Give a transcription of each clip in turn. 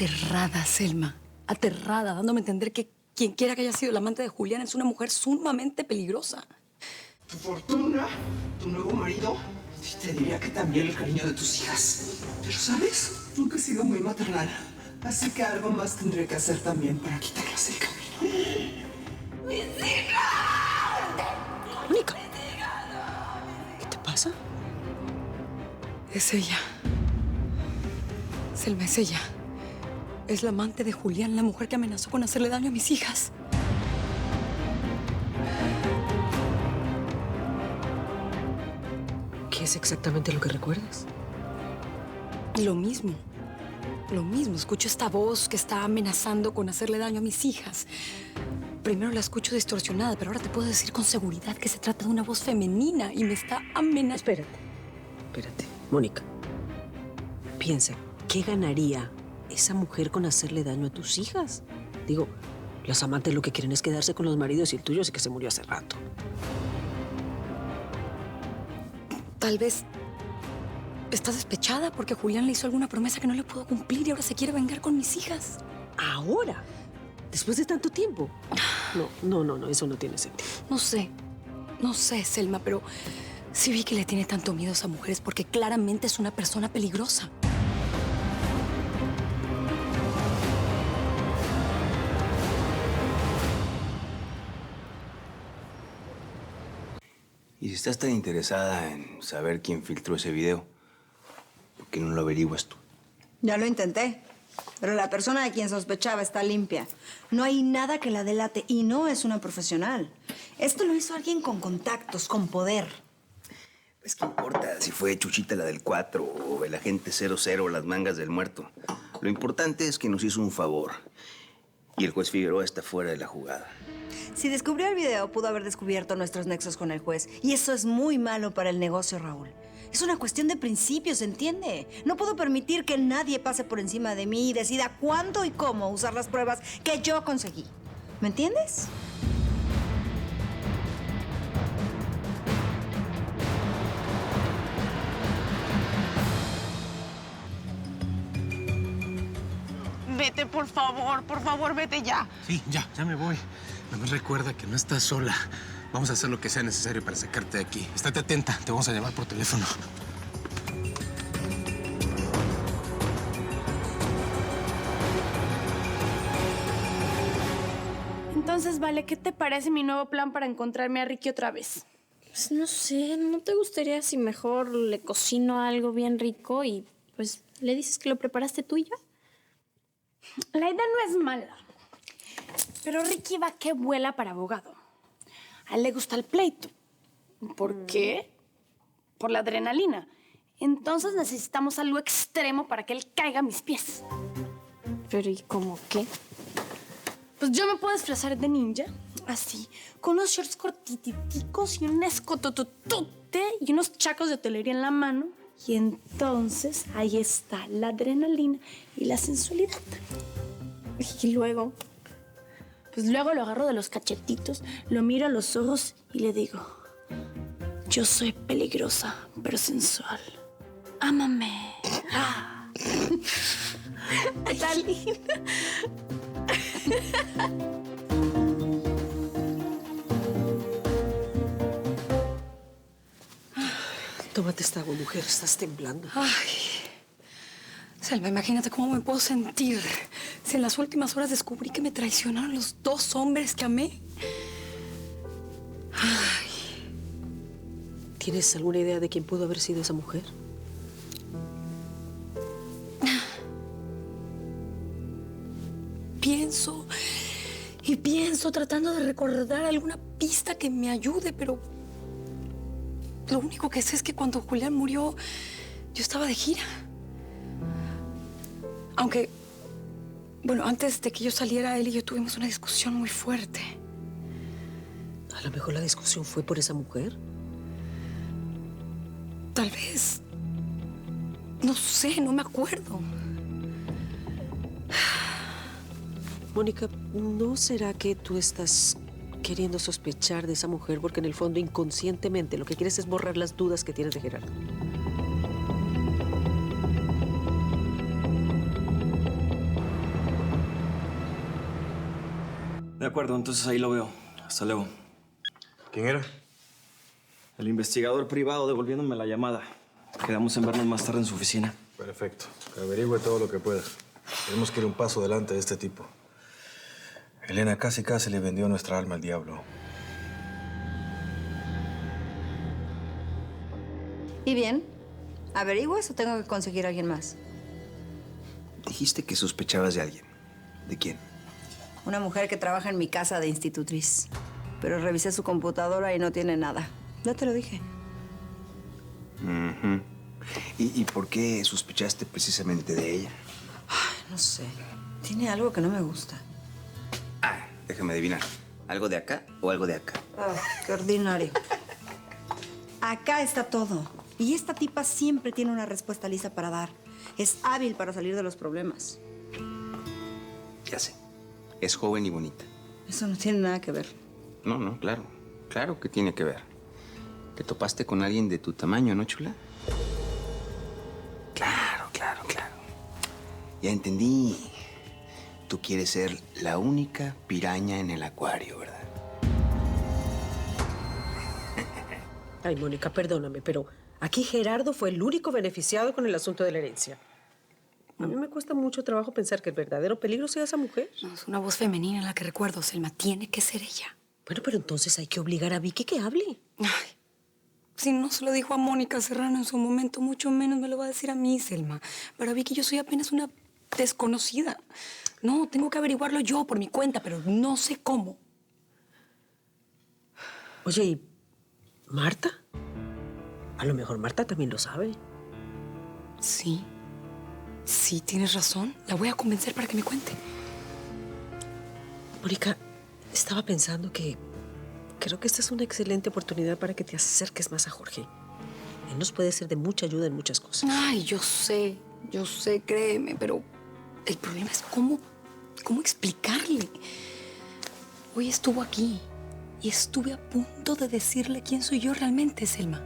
aterrada, Selma. Aterrada, dándome a entender que quien quiera que haya sido el amante de Julián es una mujer sumamente peligrosa. Tu fortuna, tu nuevo marido, sí te diría que también el cariño de tus hijas. Pero, ¿sabes? Nunca he sido muy maternal. Así que algo más tendré que hacer también para quitarlas del camino. ¡Mis hijas! Mónica. ¿Qué te pasa? Es ella. Selma, es ella. Es la amante de Julián, la mujer que amenazó con hacerle daño a mis hijas. ¿Qué es exactamente lo que recuerdas? Lo mismo. Lo mismo. Escucho esta voz que está amenazando con hacerle daño a mis hijas. Primero la escucho distorsionada, pero ahora te puedo decir con seguridad que se trata de una voz femenina y me está amenazando. Espérate. Mónica, piensa, ¿qué ganaría esa mujer con hacerle daño a tus hijas? Digo, las amantes lo que quieren es quedarse con los maridos y el tuyo sí que se murió hace rato. Tal vez está despechada porque Julián le hizo alguna promesa que no le pudo cumplir y ahora se quiere vengar con mis hijas. ¿Ahora? ¿Después de tanto tiempo? No, eso no tiene sentido. No sé, Selma, pero sí vi que le tiene tanto miedo a esa mujer es porque claramente es una persona peligrosa. Y si estás tan interesada en saber quién filtró ese video, ¿por qué no lo averiguas tú? Ya lo intenté, pero la persona de quien sospechaba está limpia. No hay nada que la delate y no es una profesional. Esto lo hizo alguien con contactos, con poder. Pues qué importa si fue Chuchita la del 4 o el agente 00 o las mangas del muerto. Lo importante es que nos hizo un favor. Y el juez Figueroa está fuera de la jugada. Si descubrió el video, pudo haber descubierto nuestros nexos con el juez. Y eso es muy malo para el negocio, Raúl. Es una cuestión de principios, ¿entiende? No puedo permitir que nadie pase por encima de mí y decida cuándo y cómo usar las pruebas que yo conseguí. ¿Me entiendes? Vete, por favor, vete ya. Sí, ya me voy. Nada más recuerda que no estás sola. Vamos a hacer lo que sea necesario para sacarte de aquí. Estate atenta, te vamos a llamar por teléfono. Entonces, Vale, ¿qué te parece mi nuevo plan para encontrarme a Ricky otra vez? Pues no sé, ¿no te gustaría si mejor le cocino algo bien rico y pues le dices que lo preparaste tú y ya? La idea no es mala. Pero Ricky va que vuela para abogado. A él le gusta el pleito. ¿Por qué? Por la adrenalina. Entonces necesitamos algo extremo para que él caiga a mis pies. Pero ¿y cómo qué? Pues yo me puedo disfrazar de ninja, así, con unos shorts cortiticos y un escotototote y unos chacos de hotelería en la mano. Y entonces ahí está la adrenalina y la sensualidad. Y luego, pues luego lo agarro de los cachetitos, lo miro a los ojos y le digo, yo soy peligrosa, pero sensual. Ámame. Ah. Está linda. Tómate esta agua, mujer. Estás temblando. Ay, Selma, imagínate cómo me puedo sentir si en las últimas horas descubrí que me traicionaron los dos hombres que amé. Ay. ¿Tienes alguna idea de quién pudo haber sido esa mujer? Pienso y pienso tratando de recordar alguna pista que me ayude, pero lo único que sé es que cuando Julián murió, yo estaba de gira. Aunque, bueno, antes de que yo saliera, él y yo tuvimos una discusión muy fuerte. A lo mejor la discusión fue por esa mujer. Tal vez. No sé, no me acuerdo. Mónica, ¿no será que tú estás queriendo sospechar de esa mujer porque en el fondo inconscientemente lo que quieres es borrar las dudas que tienes de Gerardo? acuerdo, entonces ahí lo veo. Hasta luego. ¿Quién era? El investigador privado devolviéndome la llamada. Quedamos en vernos más tarde en su oficina. Perfecto. Averigüe todo lo que pueda. Tenemos que ir un paso adelante de este tipo. Elena casi le vendió nuestra alma al diablo. ¿Y bien? ¿Averiguas o tengo que conseguir a alguien más? Dijiste que sospechabas de alguien. ¿De quién? Una mujer que trabaja en mi casa de institutriz. Pero revisé su computadora y no tiene nada. Ya te lo dije. Ujú. ¿Y por qué sospechaste precisamente de ella? Ay, no sé. Tiene algo que no me gusta. Ah, déjame adivinar. ¿Algo de acá o algo de acá? Ah, qué ordinario. Acá está todo. Y esta tipa siempre tiene una respuesta lista para dar. Es hábil para salir de los problemas. Ya sé. Es joven y bonita. Eso no tiene nada que ver. No, claro. Claro que tiene que ver. ¿Te topaste con alguien de tu tamaño, no, chula? Claro. Ya entendí. Tú quieres ser la única piraña en el acuario, ¿verdad? Ay, Mónica, perdóname, pero aquí Gerardo fue el único beneficiado con el asunto de la herencia. A mí me cuesta mucho trabajo pensar que el verdadero peligro sea esa mujer. No, es una voz femenina la que recuerdo, Selma. Tiene que ser ella. Bueno, pero entonces hay que obligar a Vicky que hable. Ay, si no se lo dijo a Mónica Serrano en su momento, mucho menos me lo va a decir a mí, Selma. Para Vicky yo soy apenas una desconocida. No, tengo que averiguarlo yo por mi cuenta, pero no sé cómo. Oye, ¿y Marta? A lo mejor Marta también lo sabe. Sí, tienes razón. La voy a convencer para que me cuente. Mónica, estaba pensando que creo que esta es una excelente oportunidad para que te acerques más a Jorge. Él nos puede ser de mucha ayuda en muchas cosas. Ay, yo sé, créeme, pero el problema es cómo explicarle. Hoy estuvo aquí y estuve a punto de decirle quién soy yo realmente, Selma.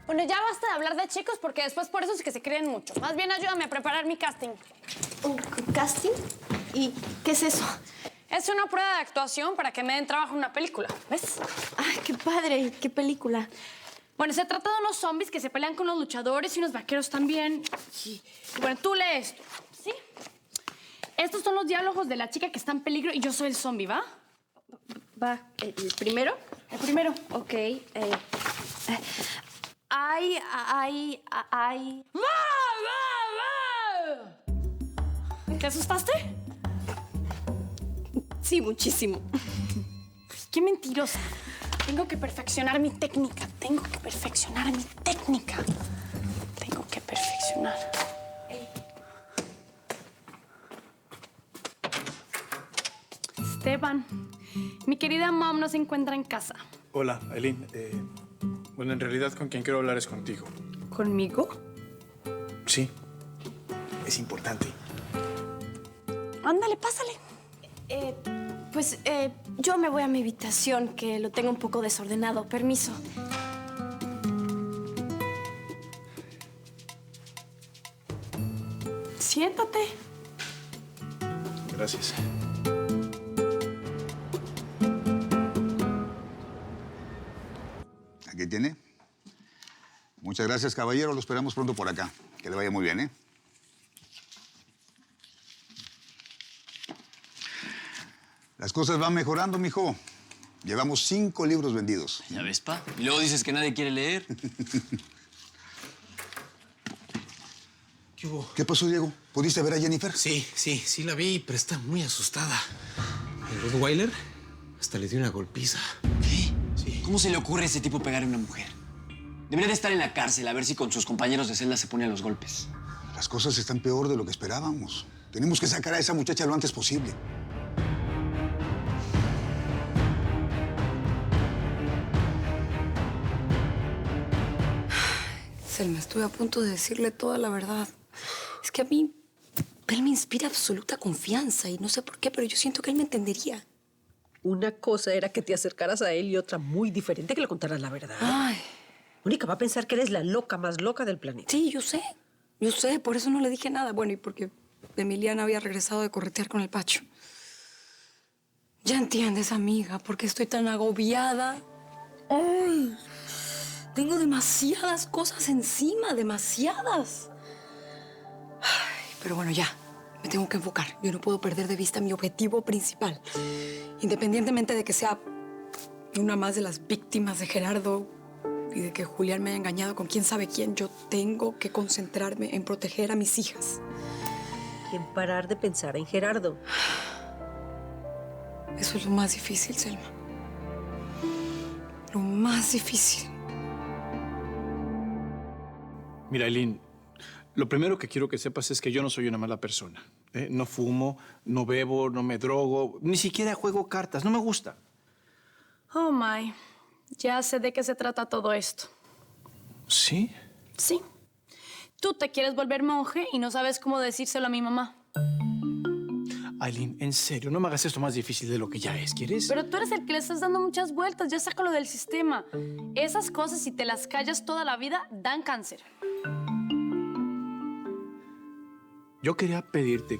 Bueno, ya basta de hablar de chicos porque después por eso es que se creen mucho. Más bien ayúdame a preparar mi casting. ¿Casting? ¿Y qué es eso? Es una prueba de actuación para que me den trabajo en una película, ¿ves? Ay, qué padre. ¿Qué película? Bueno, se trata de unos zombies que se pelean con los luchadores y unos vaqueros también. Y bueno, tú lees esto, ¿sí? Estos son los diálogos de la chica que está en peligro y yo soy el zombie, ¿va? Va, ¿el primero? El primero. Ok. ¿Te asustaste? Sí, muchísimo. Qué mentirosa. Tengo que perfeccionar mi técnica. Esteban, mi querida mom no se encuentra en casa. Hola, Aileen. Bueno, en realidad con quien quiero hablar es contigo. ¿Conmigo? Sí. Es importante. Ándale, pásale. Yo me voy a mi habitación, que lo tengo un poco desordenado. Permiso. Siéntate. Gracias. Aquí tiene. Muchas gracias, caballero. Lo esperamos pronto por acá. Que le vaya muy bien, ¿eh? Las cosas van mejorando, mijo. Llevamos 5 libros vendidos. ¿Ya ves, pa? Y luego dices que nadie quiere leer. ¿Qué hubo? ¿Qué pasó, Diego? ¿Pudiste ver a Jennifer? Sí la vi, pero está muy asustada. El Rottweiler hasta le dio una golpiza. ¿Qué? Sí. ¿Cómo se le ocurre a ese tipo pegar a una mujer? Debería de estar en la cárcel a ver si con sus compañeros de celda se pone a los golpes. Las cosas están peor de lo que esperábamos. Tenemos que sacar a esa muchacha lo antes posible. Selma, estuve a punto de decirle toda la verdad. Es que a mí él me inspira absoluta confianza y no sé por qué, pero yo siento que él me entendería. Una cosa era que te acercaras a él y otra muy diferente que le contaras la verdad. Ay. Mónica va a pensar que eres la loca más loca del planeta. Sí, yo sé, por eso no le dije nada. Bueno, y porque Emiliana había regresado de corretear con el Pacho. Ya entiendes, amiga, por qué estoy tan agobiada. Ay, tengo demasiadas cosas encima, demasiadas. Ay, pero bueno, ya, me tengo que enfocar. Yo no puedo perder de vista mi objetivo principal. Independientemente de que sea una más de las víctimas de Gerardo y de que Julián me haya engañado con quién sabe quién, yo tengo que concentrarme en proteger a mis hijas. Y en parar de pensar en Gerardo. Eso es lo más difícil, Selma. Lo más difícil. Mira, Aileen, lo primero que quiero que sepas es que yo no soy una mala persona. No fumo, no bebo, no me drogo, ni siquiera juego cartas. No me gusta. Oh, my. Ya sé de qué se trata todo esto. ¿Sí? Sí. Tú te quieres volver monje y no sabes cómo decírselo a mi mamá. Aileen, en serio, no me hagas esto más difícil de lo que ya es, ¿quieres? Pero tú eres el que le estás dando muchas vueltas. Ya sácalo del sistema. Esas cosas, si te las callas toda la vida, dan cáncer. Yo quería pedirte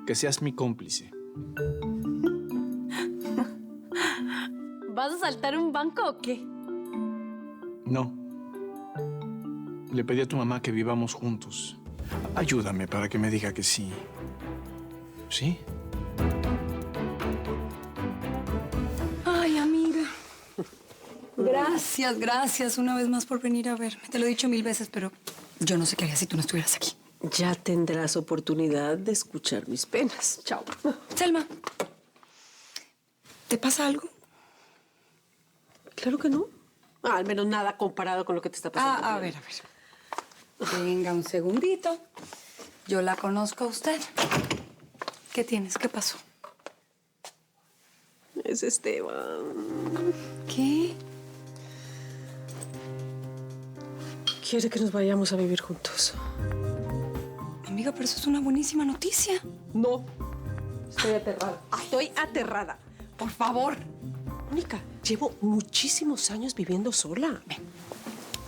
que seas mi cómplice. ¿Vas a saltar un banco o qué? No. Le pedí a tu mamá que vivamos juntos. Ayúdame para que me diga que sí. ¿Sí? Ay, amiga. Gracias una vez más por venir a verme. Te lo he dicho 1000 veces, pero yo no sé qué haría si tú no estuvieras aquí. Ya tendrás oportunidad de escuchar mis penas. Chao. Selma, ¿te pasa algo? Claro que no. Al menos nada comparado con lo que te está pasando. A ver. Venga, un segundito. Yo la conozco a usted. ¿Qué tienes? ¿Qué pasó? Es Esteban. ¿Qué? Quiere que nos vayamos a vivir juntos. Amiga, pero eso es una buenísima noticia. No. Estoy aterrada. Estoy aterrada. Por favor. Mónica, llevo muchísimos años viviendo sola.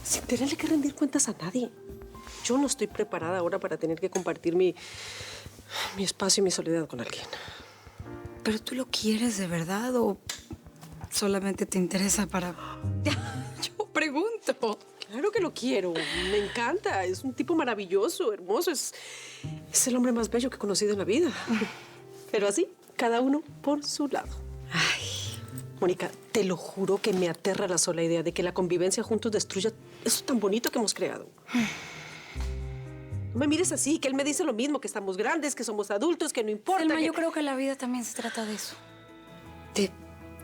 Sin tenerle que rendir cuentas a nadie. Yo no estoy preparada ahora para tener que compartir mi espacio y mi soledad con alguien. ¿Pero tú lo quieres de verdad o solamente te interesa para...? Yo pregunto. Claro que lo quiero. Me encanta. Es un tipo maravilloso, hermoso. Es el hombre más bello que he conocido en la vida. Pero así, cada uno por su lado. Ay, Mónica, te lo juro que me aterra la sola idea de que la convivencia juntos destruya eso tan bonito que hemos creado. No me mires así, que él me dice lo mismo, que estamos grandes, que somos adultos, que no importa. Selma, yo creo que la vida también se trata de eso. De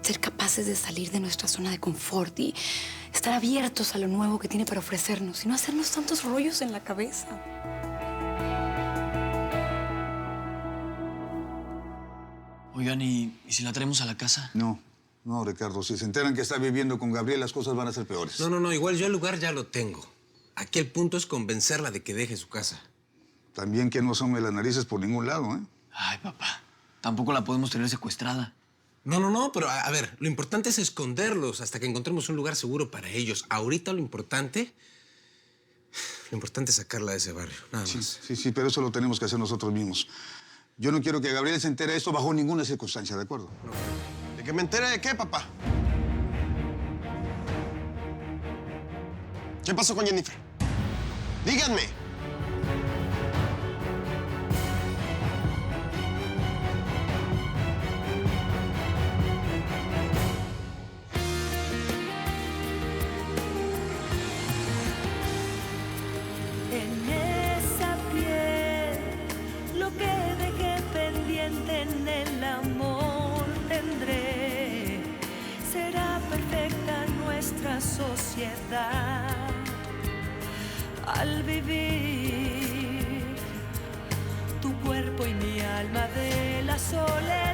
ser capaces de salir de nuestra zona de confort y estar abiertos a lo nuevo que tiene para ofrecernos y no hacernos tantos rollos en la cabeza. Oigan, ¿y si la traemos a la casa? No, Ricardo. Si se enteran que está viviendo con Gabriel, las cosas van a ser peores. No. Igual yo el lugar ya lo tengo. Aquí el punto es convencerla de que deje su casa. También que no asome las narices por ningún lado, ¿eh? Ay, papá. Tampoco la podemos tener secuestrada. No, pero a ver, lo importante es esconderlos hasta que encontremos un lugar seguro para ellos. Ahorita lo importante es sacarla de ese barrio, nada más. Sí, pero eso lo tenemos que hacer nosotros mismos. Yo no quiero que Gabriel se entere de esto bajo ninguna circunstancia, ¿de acuerdo? ¿De que me entere de qué, papá? ¿Qué pasó con Jennifer? Díganme. En esa piel, lo que dejé pendiente en el amor tendré. Será perfecta nuestra sociedad al vivir tu cuerpo y mi alma de la soledad.